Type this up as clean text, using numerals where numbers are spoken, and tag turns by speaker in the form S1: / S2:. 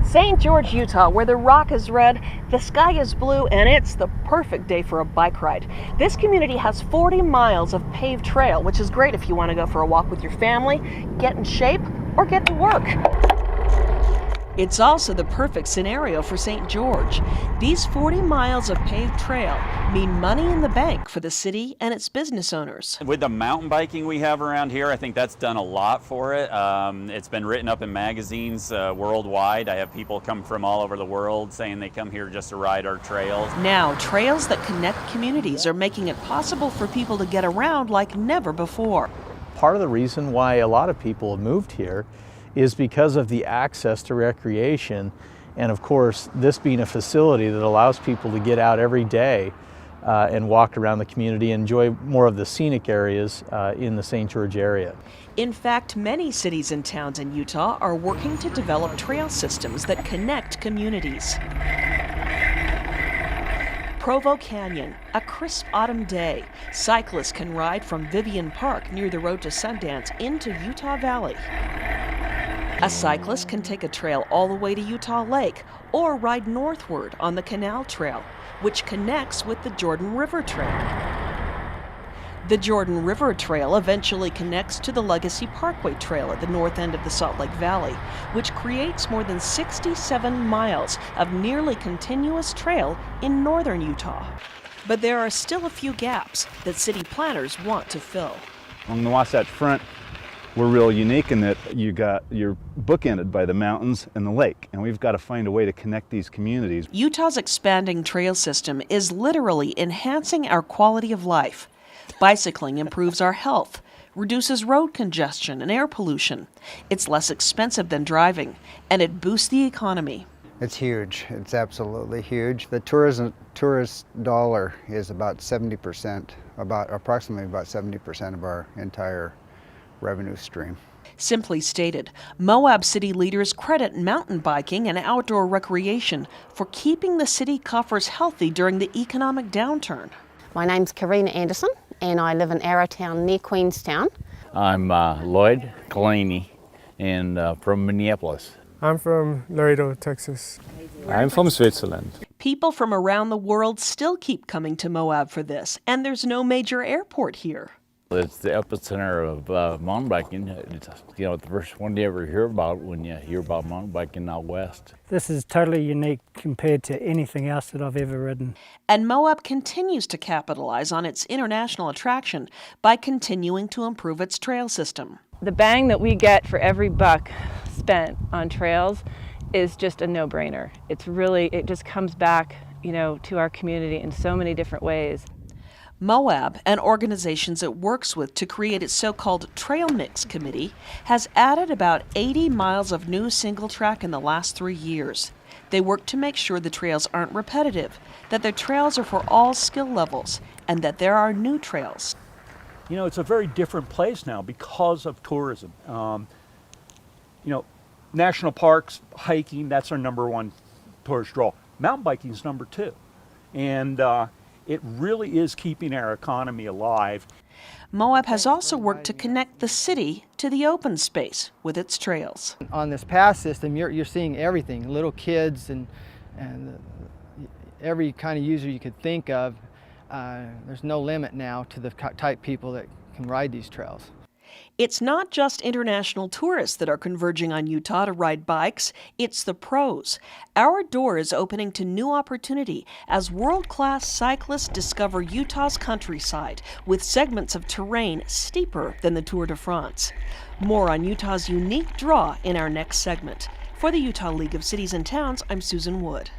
S1: St. George, Utah, where the rock is red, the sky is blue, and it's the perfect day for a bike ride. This community has 40 miles of paved trail, which is great if you want to go for a walk with your family, get in shape, or get to work. It's also the perfect scenario for St. George. These 40 miles of paved trail mean money in the bank for the city and its business owners.
S2: With the mountain biking we have around here, I think that's done a lot for it. It's been written up in magazines worldwide. I have people come from all over the world saying they come here just to ride our trails.
S1: Now, trails that connect communities are making it possible for people to get around like never before.
S3: Part of the reason why a lot of people have moved here is because of the access to recreation, and of course this being a facility that allows people to get out every day and walk around the community and enjoy more of the scenic areas in the St. George area.
S1: In fact, many cities and towns in Utah are working to develop trail systems that connect communities. Provo Canyon, a crisp autumn day, cyclists can ride from Vivian Park near the road to Sundance into Utah Valley. A cyclist can take a trail all the way to Utah Lake or ride northward on the Canal Trail, which connects with the Jordan River Trail. The Jordan River Trail eventually connects to the Legacy Parkway Trail at the north end of the Salt Lake Valley, which creates more than 67 miles of nearly continuous trail in northern Utah. But there are still a few gaps that city planners want to fill.
S4: On the Wasatch Front, we're real unique in that you're bookended by the mountains and the lake, and we've got to find a way to connect these communities.
S1: Utah's expanding trail system is literally enhancing our quality of life. Bicycling improves our health, reduces road congestion and air pollution. It's less expensive than driving, and it boosts the economy.
S5: It's huge. It's absolutely huge. The tourist dollar is about 70%, approximately about 70% of our entire revenue stream.
S1: Simply stated, Moab City leaders credit mountain biking and outdoor recreation for keeping the city coffers healthy during the economic downturn.
S6: My name's Karina Anderson, and I live in Arrowtown near Queenstown.
S7: I'm Lloyd Kalani, and from Minneapolis.
S8: I'm from Laredo, Texas.
S9: I'm from Switzerland.
S1: People from around the world still keep coming to Moab for this, and there's no major airport here.
S7: It's the epicenter of mountain biking. It's, the first one you ever hear about when you hear about mountain biking out west.
S10: This is totally unique compared to anything else that I've ever ridden.
S1: And Moab continues to capitalize on its international attraction by continuing to improve its trail system.
S11: The bang that we get for every buck spent on trails is just a no-brainer. It just comes back, to our community in so many different ways.
S1: Moab, and organizations it works with to create its so-called Trail Mix Committee, has added about 80 miles of new single track in the last 3 years. They work to make sure the trails aren't repetitive, that their trails are for all skill levels, and that there are new trails.
S12: It's a very different place now because of tourism. National parks, hiking, that's our #1 tourist draw. Mountain biking is #2. And it really is keeping our economy alive.
S1: Moab has also worked to connect the city to the open space with its trails.
S13: On this pass system, you're seeing everything, little kids and every kind of user you could think of. There's no limit now to the type people that can ride these trails.
S1: It's not just international tourists that are converging on Utah to ride bikes, it's the pros. Our door is opening to new opportunity as world-class cyclists discover Utah's countryside with segments of terrain steeper than the Tour de France. More on Utah's unique draw in our next segment. For the Utah League of Cities and Towns, I'm Susan Wood.